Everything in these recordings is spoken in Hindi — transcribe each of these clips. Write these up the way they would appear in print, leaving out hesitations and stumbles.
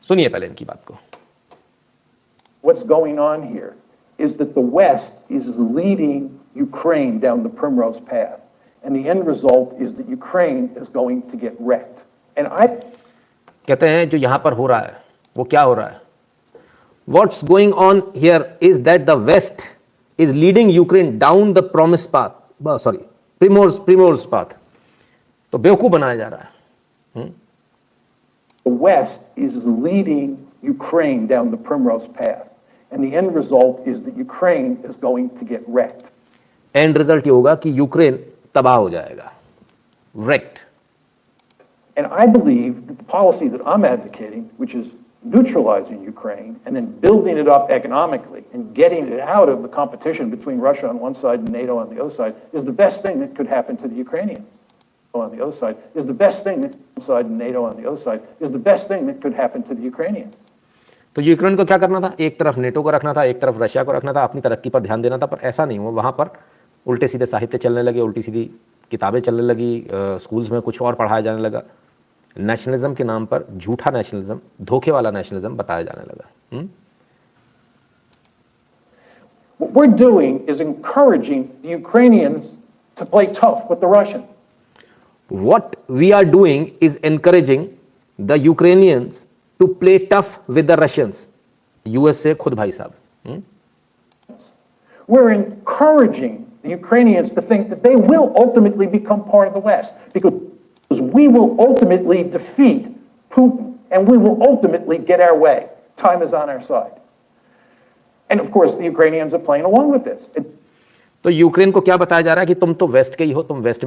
सुनिए पहले इनकी बात को। What's going on here is that the West is leading Ukraine down the primrose path, and the end result is that Ukraine is going to get wrecked. And I कहते हैं जो यहां पर हो रहा है वो क्या हो रहा है? What's going on here is that the West is leading Ukraine down the promised path. Primrose path. तो बेवकूफ बनाया जा रहा है। The West is leading Ukraine down the primrose path, and the end result is that Ukraine is going to get wrecked. And result ये होगा कि यूक्रेन तबाह हो जाएगा, wrecked. And I believe that the policy that I'm advocating, which is neutralizing Ukraine and then building it up economically and getting it out of the competition between Russia on one side and NATO on the other side, is the best thing that could happen to the Ukrainians. On the other side is the best thing that side and NATO on the other side is the best thing that could happen to the Ukrainians. तो यूक्रेन को क्या करना था? एक तरफ नेटो को रखना था, एक तरफ रशिया को रखना था, अपनी तरक्की पर ध्यान देना था, पर ऐसा नहीं हुआ। वहां पर उल्टे सीधे साहित्य चलने लगे, उल्टी सीधी किताबें चलने लगी, स्कूल्स में कुछ और पढ़ाया जाने लगा, नेशनलिज्म के नाम पर झूठा नेशनलिज्म, धोखे वाला नेशनलिज्म बताया जाने लगा। What we're doing is encouraging the Ukrainians to play tough with the Russians. What we are doing is encouraging the Ukrainians to play tough with the Russians. US से खुद भाई साहब। We're encouraging the Ukrainians to think that they will ultimately become part of the West, because we will ultimately defeat Putin and we will ultimately get our way. Time is on our side. And of course the Ukrainians are playing along with this. तो यूक्रेन को क्या बताया जा रहा है कि तुम तो वेस्ट के ही हो, तुम वेस्ट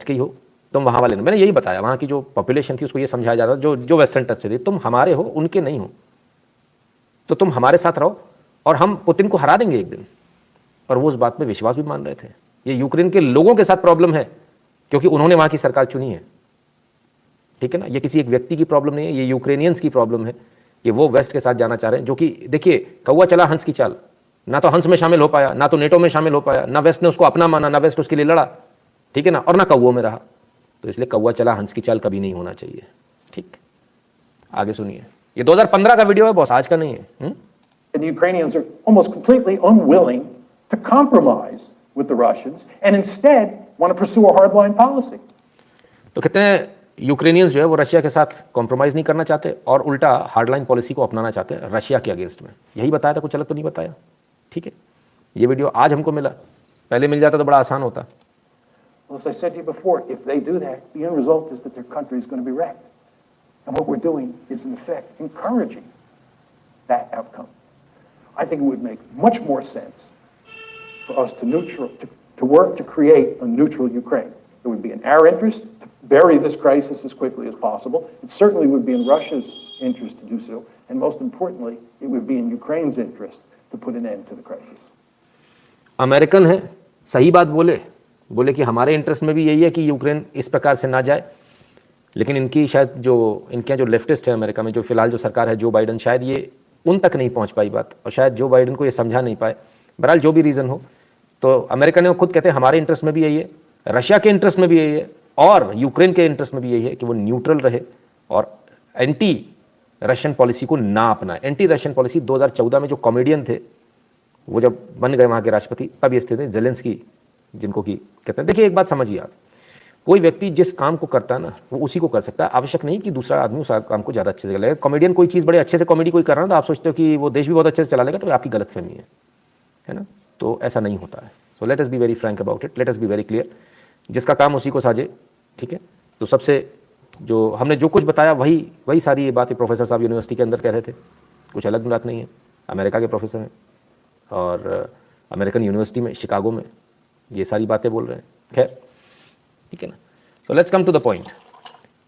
के ही हो, तुम वहां वाले। मैंने यही बताया, वहां की जो पॉपुलेशन थी उसको ये समझाया जाता था, जो वेस्टर्न टच से थी, तुम हमारे हो, उनके नहीं हो, तो तुम हमारे साथ रहो और हम पुतिन को हरा देंगे एक दिन। और वो उस बात में विश्वास भी मान रहे थे। ये यूक्रेन के लोगों के साथ प्रॉब्लम है, क्योंकि उन्होंने वहां की सरकार चुनी है, ठीक है ना। ये किसी एक व्यक्ति की प्रॉब्लम नहीं है, ये यूक्रेनियंस की प्रॉब्लम है कि वो वेस्ट के साथ जाना चाह रहे हैं। जो कि देखिए, कौवा चला हंस की चाल, ना तो हंस में शामिल हो पाया, ना तो नेटो में शामिल हो पाया, ना वेस्ट ने उसको अपना माना, ना वेस्ट उसके लिए लड़ा, ठीक है ना, और ना कौवों में रहा। तो इसलिए कौवा चला हंस की चाल कभी नहीं होना चाहिए। ठीक, आगे सुनिए। ये 2015 का वीडियो है बॉस, आज का नहीं है। And the Ukrainians are almost completely unwilling to compromise with the Russians and instead want to pursue a hardline policy. तो कहते हैं यूक्रेनियंस जो है वो रशिया के साथ कॉम्प्रोमाइज नहीं करना चाहते और उल्टा हार्डलाइन पॉलिसी को अपनाना चाहते हैं रशिया के अगेंस्ट में। यही बताया था, कुछ अलग तो नहीं बताया। ठीक है, ये वीडियो आज हमको मिला, पहले मिल जाता तो बड़ा आसान होता। Well, as I said to you before, if they do that, the end result is that their country is going to be wrecked. And what we're doing is, in effect, encouraging that outcome. I think it would make much more sense for us to work to create a neutral Ukraine. It would be in our interest to bury this crisis as quickly as possible. It certainly would be in Russia's interest to do so. And most importantly, it would be in Ukraine's interest to put an end to the crisis. American है, सही बात बोले कि हमारे इंटरेस्ट में भी यही है कि यूक्रेन इस प्रकार से ना जाए, लेकिन इनकी शायद इनके जो लेफ्टिस्ट है अमेरिका में, जो फिलहाल जो सरकार है जो बाइडन, शायद ये उन तक नहीं पहुंच पाई बात, और शायद जो बाइडन को ये समझा नहीं पाए। बहरहाल जो भी रीज़न हो, तो अमेरिका ने खुद कहते हैं हमारे इंटरेस्ट में भी यही है, रशिया के इंटरेस्ट में भी यही है, और यूक्रेन के इंटरेस्ट में भी यही है कि वो न्यूट्रल रहे और एंटी रशियन पॉलिसी को ना अपनाए। एंटी रशियन पॉलिसी 2014 में जो कॉमेडियन थे वो जब बन गए वहाँ के राष्ट्रपति, तब ये स्थिति जेलेंस्की, जिनको कि कहते हैं। देखिए एक बात समझिए आप, कोई व्यक्ति जिस काम को करता है ना वो उसी को कर सकता है। आवश्यक नहीं कि दूसरा आदमी उस काम को ज़्यादा अच्छे से करेगा। कॉमेडियन कोई चीज़ बड़े अच्छे से कॉमेडी कोई कर रहा है तो आप सोचते हो कि वो देश भी बहुत अच्छे से चला लेगा, तो आपकी गलतफहमी है ना। तो ऐसा नहीं होता है। So let us be very Frank about it, let us be very clear. जिसका काम उसी को साझे, ठीक है। तो सबसे जो हमने जो कुछ बताया वही सारी ये बातें प्रोफेसर साहब यूनिवर्सिटी के अंदर कह रहे थे, कुछ अलग बात नहीं है। अमेरिका के प्रोफेसर हैं और अमेरिकन यूनिवर्सिटी में शिकागो में ये सारी बातें बोल रहे हैं। खैर ठीक है ना। So let's come to the point.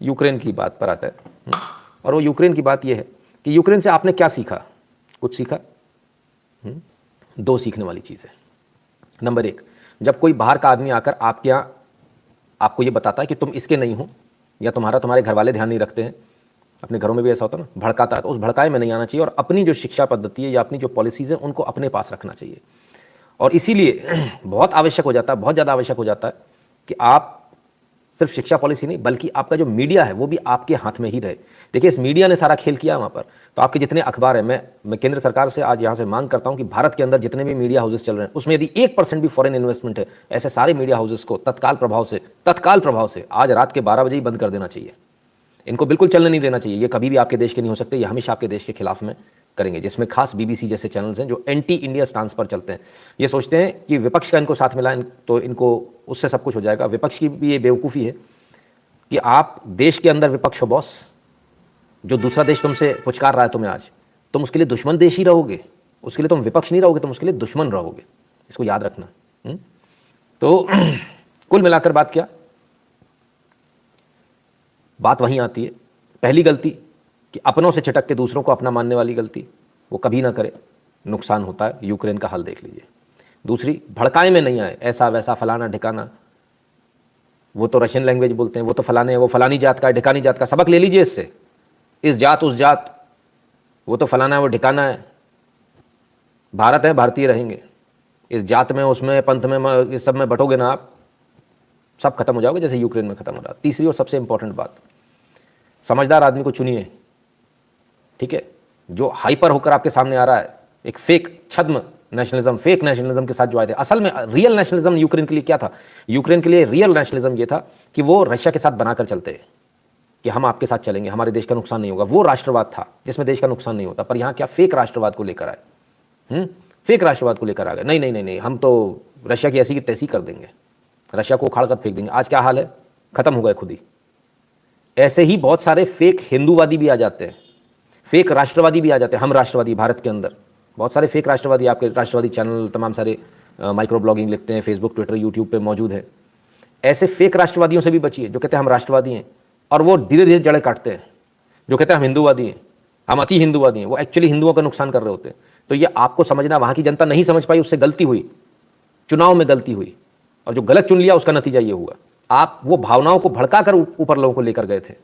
Ukraine की बात पर आता है, और वो यूक्रेन की बात ये है कि यूक्रेन से आपने क्या सीखा? कुछ सीखा? दो सीखने वाली चीज़ है। नंबर एक, जब कोई बाहर का आदमी आकर आपके यहाँ आपको ये बताता है कि तुम इसके नहीं हो, या तुम्हारे घर वाले ध्यान नहीं रखते हैं, अपने घरों में भी ऐसा होता है ना, भड़काता है, तो उस भड़काए में नहीं आना चाहिए और अपनी जो शिक्षा पद्धति है या अपनी जो पॉलिसीज़ हैं उनको अपने पास रखना चाहिए। और इसीलिए बहुत आवश्यक हो जाता है, बहुत ज़्यादा आवश्यक हो जाता है कि आप सिर्फ शिक्षा पॉलिसी नहीं, बल्कि आपका जो मीडिया है वो भी आपके हाथ में ही रहे। देखिए, इस मीडिया ने सारा खेल किया वहाँ पर। तो आपके जितने अखबार हैं, मैं केंद्र सरकार से आज यहाँ से मांग करता हूँ कि भारत के अंदर जितने भी मीडिया हाउसेस चल रहे हैं, उसमें यदि 1% भी फॉरेन इन्वेस्टमेंट है, ऐसे सारे मीडिया हाउसेस को तत्काल प्रभाव से आज रात के 12 बजे ही बंद कर देना चाहिए। इनको बिल्कुल चलने नहीं देना चाहिए। ये कभी भी आपके देश के नहीं हो सकते, ये हमेशा आपके देश के खिलाफ में करेंगे। जिसमें खास बीबीसी जैसे चैनल्स हैं जो एंटी इंडिया स्टांस पर चलते हैं। ये सोचते हैं कि विपक्ष का इनको साथ मिला तो इनको उससे सब कुछ हो जाएगा। विपक्ष की भी ये बेवकूफ़ी है कि आप देश के अंदर विपक्ष हो बॉस, जो दूसरा देश तुमसे पुचकार रहा है तुम्हें आज, तुम उसके लिए दुश्मन देश ही रहोगे, उसके लिए तुम विपक्ष नहीं रहोगे, तुम उसके लिए दुश्मन रहोगे। इसको याद रखना। तो कुल मिलाकर बात क्या, बात वहीं आती है, पहली गलती कि अपनों से छिटक के दूसरों को अपना मानने वाली गलती, वो कभी ना करे, नुकसान होता है। यूक्रेन का हाल देख लीजिए। दूसरी, भड़काए में नहीं आए, ऐसा वैसा फलाना ढिकाना, वो तो रशियन लैंग्वेज बोलते हैं, वो तो फलाने, वो फलानी जात का है, ढिकानी जात का, सबक ले लीजिए इससे। इस जात उस जात, वो तो फलाना है, वो ढिकाना है। भारत है, भारतीय रहेंगे। इस जात में, उसमें, पंथ में, इस सब में बटोगे ना आप, सब खत्म हो जाओगे जैसे यूक्रेन में खत्म हो रहा। तीसरी और सबसे इंपॉर्टेंट बात, समझदार आदमी को चुनिए, ठीक है। जो हाइपर होकर आपके सामने आ रहा है, एक फेक छद्म नेशनलिज्म, फेक नेशनलिज्म के साथ जो आए थे। असल में रियल नेशनलिज्म यूक्रेन के लिए क्या था? यूक्रेन के लिए रियल नेशनलिज्म ये था कि वो रशिया के साथ बनाकर चलते कि हम आपके साथ चलेंगे, हमारे देश का नुकसान नहीं होगा। वो राष्ट्रवाद था जिसमें देश का नुकसान नहीं होता। पर यहाँ क्या, फेक राष्ट्रवाद को लेकर आए, फेक राष्ट्रवाद को लेकर आ गए। नहीं नहीं नहीं नहीं, हम तो रशिया की ऐसी की तैसी कर देंगे, रशिया को उखाड़ कर फेंक देंगे। आज क्या हाल है, खत्म हो गए खुद ही। ऐसे ही बहुत सारे फेक हिंदूवादी भी आ जाते हैं, फेक राष्ट्रवादी भी आ जाते हैं। हम राष्ट्रवादी, भारत के अंदर बहुत सारे फेक राष्ट्रवादी, आपके राष्ट्रवादी चैनल तमाम सारे माइक्रो ब्लॉगिंग लिखते हैं, फेसबुक, ट्विटर, यूट्यूब पे मौजूद है। ऐसे फेक राष्ट्रवादियों से भी बचिए जो कहते हैं हम राष्ट्रवादी हैं, और वो धीरे धीरे जड़ें काटते हैं। जो कहते हैं हम हिंदूवादी हैं, हम अति हिंदूवादी हैं, वो एक्चुअली हिंदुओं का नुकसान कर रहे होते हैं। तो ये आपको समझना, वहाँ की जनता नहीं समझ पाई, उससे गलती हुई, चुनाव में गलती हुई, और जो गलत चुन लिया उसका नतीजा ये हुआ। आप वो भावनाओं को भड़का कर ऊपर लोगों को लेकर गए थे,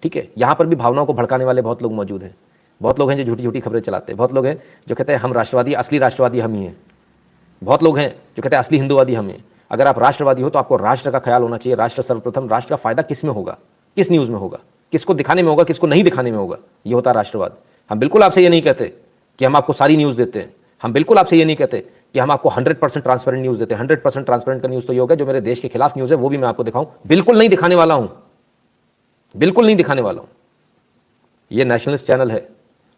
ठीक है। यहाँ पर भी भावनाओं को भड़काने वाले बहुत लोग मौजूद हैं। बहुत लोग हैं जो झूठी झूठी खबरें चलाते हैं। बहुत लोग हैं जो कहते हैं हम राष्ट्रवादी, असली राष्ट्रवादी हम ही हैं। बहुत लोग हैं जो कहते हैं असली हिंदूवादी हम हैं। अगर आप राष्ट्रवादी हो तो आपको राष्ट्र का ख्याल होना चाहिए। राष्ट्र सर्वप्रथम। राष्ट्र का फायदा किस में होगा, किस न्यूज़ में होगा, किसको दिखाने में होगा, किसको नहीं दिखाने में होगा, ये होता है राष्ट्रवाद। हम बिल्कुल आपसे ये नहीं कहते कि हम आपको सारी न्यूज़ देते हैं। हम बिल्कुल आपसे ये नहीं कहते कि हम आपको 100% ट्रांसपेरेंट न्यूज़ देते हैं। 100% ट्रांसपेरेंट का न्यूज़ तो ये होगा जो मेरे देश के खिलाफ न्यूज़ है वो भी मैं आपको दिखाऊं। बिल्कुल नहीं दिखाने वाला हूं, बिल्कुल नहीं दिखाने वाला हूं। ये नेशनलिस्ट चैनल है।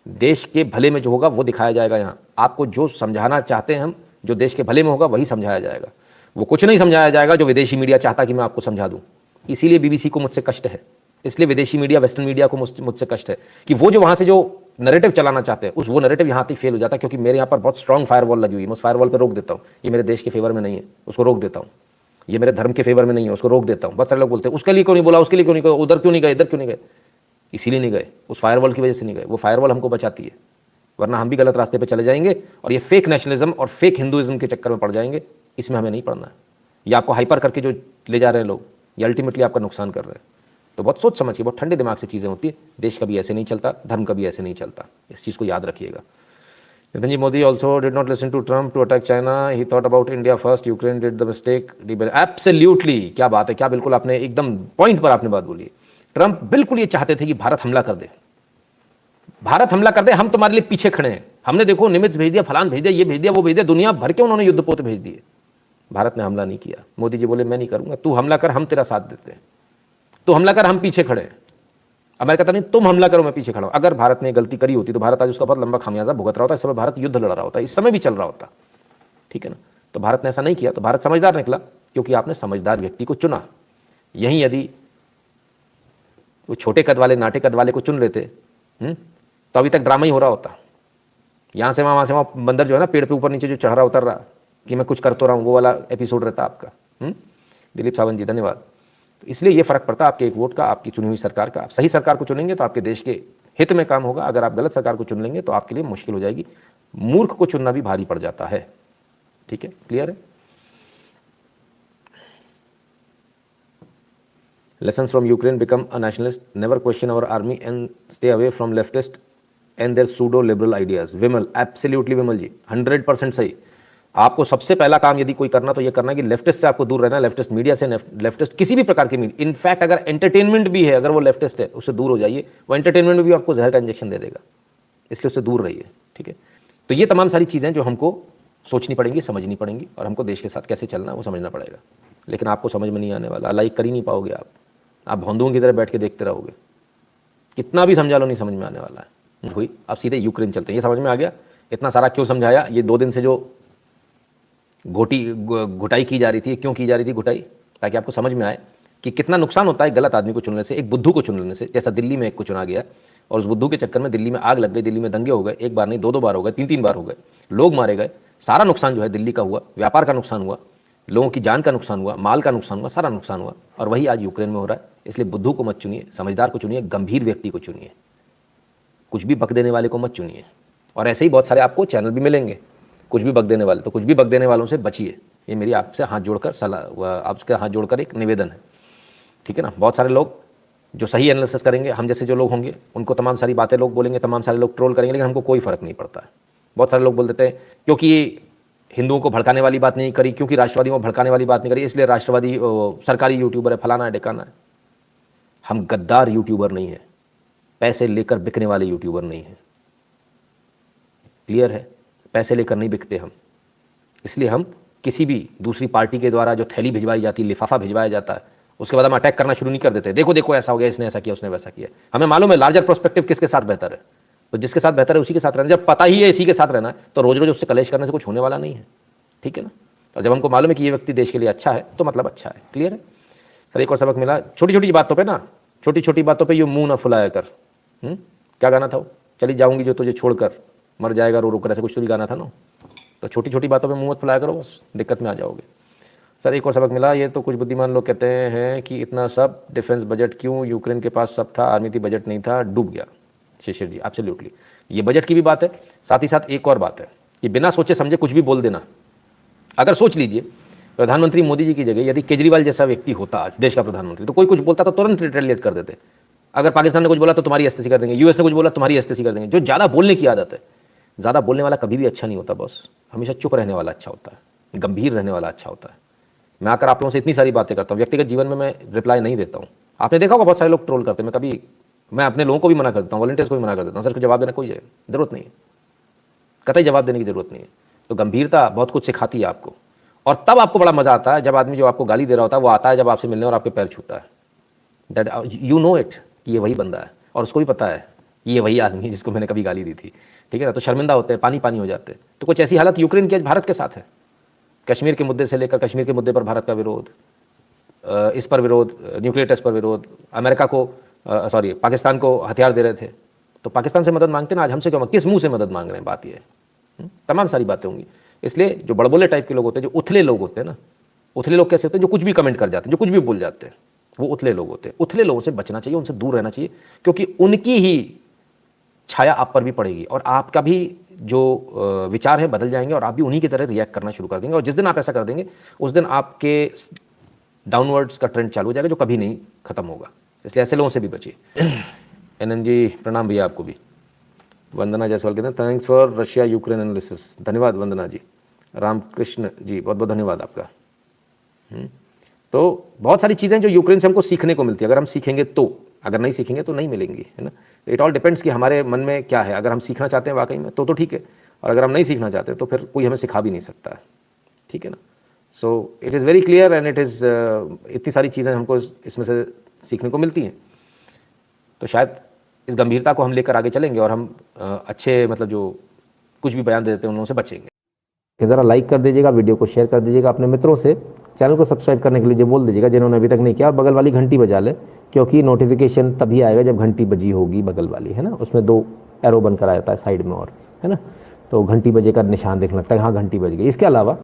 देश के भले में जो होगा वो दिखाया जाएगा। यहाँ आपको जो समझाना चाहते हैं हम, जो देश के भले में होगा वही समझाया जाएगा। वो कुछ नहीं समझाया जाएगा जो विदेशी मीडिया चाहता कि मैं आपको समझा दूं। इसीलिए बीबीसी को मुझसे कष्ट है, इसलिए विदेशी मीडिया, वेस्टर्न मीडिया को मुझसे कष्ट है कि वो जो वहाँ से जो नैरेटिव चलाना चाहते हैं, वो नैरेटिव यहाँ तक फेल हो जाता है। क्योंकि मेरे यहाँ पर बहुत स्ट्रॉन्ग फायरवॉल लगी हुई है। मैं उस फायरवॉल पर रोक देता हूँ। ये मेरे देश के फेवर में नहीं है, उसको रोक देता हूँ। ये मेरे धर्म के फेवर में नहीं है, उसको रोक देता हूँ। बहुत सारे लोग बोलते हैं उसके लिए क्यों नहीं बोला, उसके लिए क्यों नहीं गए, उधर क्यों नहीं गए, इधर क्यों नहीं गए। इसीलिए नहीं गए, उस फायरवॉल की वजह से नहीं गए। वो फायरवॉल हमको बचाती है, वरना हम भी गलत रास्ते पे चले जाएंगे और ये फेक नेशनलिज्म और फेक हिंदुइज्म के चक्कर में पड़ जाएंगे। इसमें हमें नहीं पड़ना है। ये आपको हाइपर करके जो ले जा रहे हैं लोग, ये अल्टीमेटली आपका नुकसान कर रहे हैं। तो बहुत सोच समझ के, बहुत ठंडे दिमाग से चीज़ें होती है। देश कभी ऐसे नहीं चलता, धर्म कभी ऐसे नहीं चलता। इस चीज़ को याद रखिएगा। Nitin ji, Modi also did not listen to Trump to attack China, he thought about India first, Ukraine did the mistake. Absolutely, क्या बात है, क्या बिल्कुल आपने एकदम पॉइंट पर आपने बात बोली। ट्रम्प बिल्कुल ये चाहते थे कि भारत हमला कर दे, भारत हमला कर दे, हम तुम्हारे लिए पीछे खड़े हैं। हमने देखो निमित्त भेज दिया, फलान भेज दिया, ये भेज दिया, वो भेज दिया, दुनिया भर के उन्होंने युद्धपोत भेज दिए। भारत ने हमला नहीं किया। मोदी जी बोले मैं नहीं करूंगा, तू हमला कर, हम तेरा साथ देते हैं। तू हमला कर, हम पीछे खड़े हैं। अमेरिका कहता नहीं तुम हमला करो, मैं पीछे खड़ा हूं। अगर भारत ने गलती करी होती तो भारत आज उसका बहुत लंबा खामियाजा भुगत रहा होता। इस समय भारत युद्ध लड़ रहा होता, इस समय भी चल रहा होता, ठीक है ना। तो भारत ने ऐसा नहीं किया, तो भारत समझदार निकला, क्योंकि आपने समझदार व्यक्ति को चुना। यहीं यदि वो छोटे कद वाले, नाटे कद वाले को चुन लेते तो अभी तक ड्रामा ही हो रहा होता। यहाँ से वहाँ बंदर जो है ना, पेड़ पे ऊपर नीचे जो चढ़ रहा उतर रहा कि मैं कुछ कर तो रहा हूँ, वो वाला एपिसोड रहता आपका। दिलीप सावंत जी, धन्यवाद। तो इसलिए ये फर्क पड़ता है आपके एक वोट का, आपकी चुनी हुई सरकार का। आप सही सरकार को चुनेंगे तो आपके देश के हित में काम होगा। अगर आप गलत सरकार को चुन लेंगे तो आपके लिए मुश्किल हो जाएगी। मूर्ख को चुनना भी भारी पड़ जाता है, ठीक है, क्लियर है। Lessons from Ukraine: become a nationalist, never question our army and stay away from leftist and their pseudo liberal ideas. Vimal, absolutely Vimal ji, 100% सही। आपको सबसे पहला काम यदि कोई करना तो ये करना है कि लेफ्टिस्ट से आपको दूर रहना है, लेफ्टिस्ट मीडिया से, लेफ्टिस्ट किसी भी प्रकार की मीडिया, इनफैक्ट अगर एंटरटेनमेंट भी है, अगर वो लेफ्टिस्ट है उससे दूर हो जाइए। वो एंटरटेनमेंट में भी आपको जहर का इंजेक्शन दे देगा, इसलिए उससे दूर रहिए, ठीक है। तो ये तमाम सारी चीज़ें जो हमको सोचनी पड़ेंगी, समझनी पड़ेंगी, और हमको देश के साथ कैसे चलना है वो समझना पड़ेगा। लेकिन आपको समझ में नहीं आने वाला, लाइक कर ही नहीं पाओगे आप भौंदुओं की तरह बैठ के देखते रहोगे, कितना भी समझा लो नहीं समझ में आने वाला है। हुई अब सीधे यूक्रेन चलते हैं, ये समझ में आ गया। इतना सारा क्यों समझाया, ये 2 दिन से जो घुटाई की जा रही थी, क्यों की जा रही थी घुटाई, ताकि आपको समझ में आए कि कितना नुकसान होता है गलत आदमी को चुनने से, एक बुद्धू को चुन लेने से। जैसा दिल्ली में एक को चुना गया और उस बुद्धू के चक्कर में दिल्ली में आग लग गई, दिल्ली में दंगे हो गए, 1 बार नहीं 2-2 बार हो गए, 3-3 बार हो गए, लोग मारे गए, सारा नुकसान जो है दिल्ली का हुआ, व्यापार का नुकसान हुआ, लोगों की जान का नुकसान हुआ, माल का नुकसान हुआ, सारा नुकसान हुआ। और वही आज यूक्रेन में हो रहा है। इसलिए बुद्धू को मत चुनिए, समझदार को चुनिए, गंभीर व्यक्ति को चुनिए, कुछ भी बक देने वाले को मत चुनिए। और ऐसे ही बहुत सारे आपको चैनल भी मिलेंगे कुछ भी बक देने वाले, तो कुछ भी बक देने वालों से बचिए। ये मेरी आपसे हाथ जोड़कर सलाह, आपसे हाथ जोड़कर एक निवेदन है, ठीक है ना। बहुत सारे लोग जो सही एनालिसिस करेंगे, हम जैसे जो लोग होंगे उनको तमाम सारी बातें लोग बोलेंगे, तमाम सारे लोग ट्रोल करेंगे, लेकिन हमको कोई फ़र्क नहीं पड़ता है। बहुत सारे लोग बोल देते हैं क्योंकि ये हिंदुओं को भड़काने वाली बात नहीं करी, क्योंकि राष्ट्रवादियों को भड़काने वाली बात नहीं करी, इसलिए राष्ट्रवादी सरकारी यूट्यूबर है, फलाना है ढिकाना है। हम गद्दार यूट्यूबर नहीं है, पैसे लेकर बिकने वाले यूट्यूबर नहीं है, क्लियर है। पैसे लेकर नहीं बिकते हम, इसलिए हम किसी भी दूसरी पार्टी के द्वारा जो थैली भिजवाई जाती है, लिफाफा भिजवाया जाता है, उसके बाद हम अटैक करना शुरू नहीं कर देते। देखो देखो ऐसा हो गया, इसने ऐसा किया, उसने वैसा किया। हमें मालूम है लार्जर पर्सपेक्टिव किसके साथ बेहतर है, तो जिसके साथ बेहतर है उसी के साथ रहना। जब पता ही है इसी के साथ रहना है तो रोज रोज उससे कलेश करने से कुछ होने वाला नहीं है, ठीक है ना। और जब हमको मालूम है कि ये व्यक्ति देश के लिए अच्छा है तो मतलब अच्छा है, क्लियर है। सर एक और सबक मिला, छोटी छोटी बातों पर ना, छोटी छोटी बातों पर यूँ मुँह ना फुलाया कर। क्या गाना था वो, चली जाऊंगी जो तुझे छोड़कर, मर जाएगा रो रो कर, ऐसे कुछ तो भी गाना था ना। तो छोटी छोटी बातों पे मुंह मत फुलाया करो, बस दिक्कत में आ जाओगे। सर एक और सबक मिला, ये तो कुछ बुद्धिमान लोग कहते हैं कि इतना सब डिफेंस बजट क्यों, यूक्रेन के पास सब था, आर्मी थी, बजट नहीं था, डूब गया। शिशिर जी एब्सोल्युटली, ये बजट की भी बात है, साथ ही साथ एक और बात है कि बिना सोचे समझे कुछ भी बोल देना। अगर सोच लीजिए प्रधानमंत्री मोदी जी की जगह यदि केजरीवाल जैसा व्यक्ति होता आज देश का प्रधानमंत्री, तो कोई कुछ बोलता तो तुरंत रिटेलिएट कर देते। अगर पाकिस्तान ने कुछ बोला तो तुम्हारी अस्तेसी कर देंगे, यूएस ने कुछ बोला तुम्हारी अस्तेसी कर देंगे। जो ज़्यादा बोलने की आदत है, ज़्यादा बोलने वाला कभी भी अच्छा नहीं होता बॉस, हमेशा चुप रहने वाला अच्छा होता है, गंभीर रहने वाला अच्छा होता है। मैं आकर आप लोगों से इतनी सारी बातें करता हूँ, व्यक्तिगत जीवन में मैं रिप्लाई नहीं देता हूँ। आपने देखा होगा बहुत सारे लोग ट्रोल करते हैं, मैं अपने लोगों को भी मना कर देता हूँ, वॉलंटियर्स को भी मना कर देता हूँ, सर को जवाब देने कोई ज़रूरत नहीं है, कतई जवाब देने की ज़रूरत नहीं है। तो गंभीरता बहुत कुछ सिखाती है आपको, और तब आपको बड़ा मज़ा आता है जब आदमी जो आपको गाली दे रहा होता है वो आता है जब आपसे मिलने और आपके पैर छूता है। दैट यू नो इट कि ये वही बंदा है, और उसको भी पता है ये वही आदमी जिसको मैंने कभी गाली दी थी, ठीक है ना। तो शर्मिंदा होते हैं, पानी पानी हो जाते हैं। तो कुछ ऐसी हालत यूक्रेन की आज भारत के साथ है। कश्मीर के मुद्दे से लेकर, कश्मीर के मुद्दे पर भारत का विरोध, इस पर विरोध, न्यूक्लियर टेस्ट पर विरोध, अमेरिका को पाकिस्तान को हथियार दे रहे थे तो पाकिस्तान से मदद मांगते ना, आज हमसे क्यों, किस मुंह से मदद मांग रहे हैं, बात ये है। तमाम सारी बातें होंगी। इसलिए जो बड़बोले टाइप के लोग होते हैं, जो उथले लोग होते हैं ना, उथले लोग कैसे होते हैं, जो कुछ भी कमेंट कर जाते हैं, जो कुछ भी बोल जाते हैं, वो उथले लोग होते हैं। उथले लोगों से बचना चाहिए, उनसे दूर रहना चाहिए, क्योंकि उनकी ही छाया आप पर भी पड़ेगी और आपका भी जो विचार है बदल जाएंगे और आप भी उन्हीं की तरह रिएक्ट करना शुरू कर देंगे। और जिस दिन आप ऐसा कर देंगे उस दिन आपके डाउनवर्ड्स का ट्रेंड चालू हो जाएगा, जो कभी नहीं खत्म होगा। इसलिए ऐसे लोगों से भी बचिए। एनएन जी प्रणाम भैया आपको भी। वंदना जायसवाल कहते हैं thanks for Russia Ukraine analysis. धन्यवाद वंदना जी। रामकृष्ण जी बहुत बहुत धन्यवाद आपका। तो बहुत सारी चीज़ें जो यूक्रेन से हमको सीखने को मिलती है, अगर हम सीखेंगे तो, अगर नहीं सीखेंगे तो नहीं मिलेंगी, है ना। इट ऑल डिपेंड्स कि हमारे मन में क्या है। अगर हम सीखना चाहते हैं वाकई में तो ठीक है, और अगर हम नहीं सीखना चाहते तो फिर कोई हमें सिखा भी नहीं सकता है, ठीक है ना। So it is very clear and it is इतनी सारी चीज़ें हमको इसमें से सीखने को मिलती हैं। तो शायद इस गंभीरता को हम लेकर आगे चलेंगे और हम अच्छे मतलब जो कुछ भी बयान देते हैं उन लोगों से बचेंगे। ज़रा लाइक कर दीजिएगा, वीडियो को शेयर कर दीजिएगा अपने मित्रों से, चैनल को सब्सक्राइब करने के लिए जो बोल दीजिएगा जिन्होंने अभी तक नहीं किया, और बगल वाली घंटी बजा लें, क्योंकि नोटिफिकेशन तभी आएगा जब घंटी बजी होगी बगल वाली, है ना। उसमें 2 एरो बनकर आ जाता है साइड में, और है ना, तो घंटी बजे का निशान देखने लगता है हाँ घंटी बज गई। इसके अलावा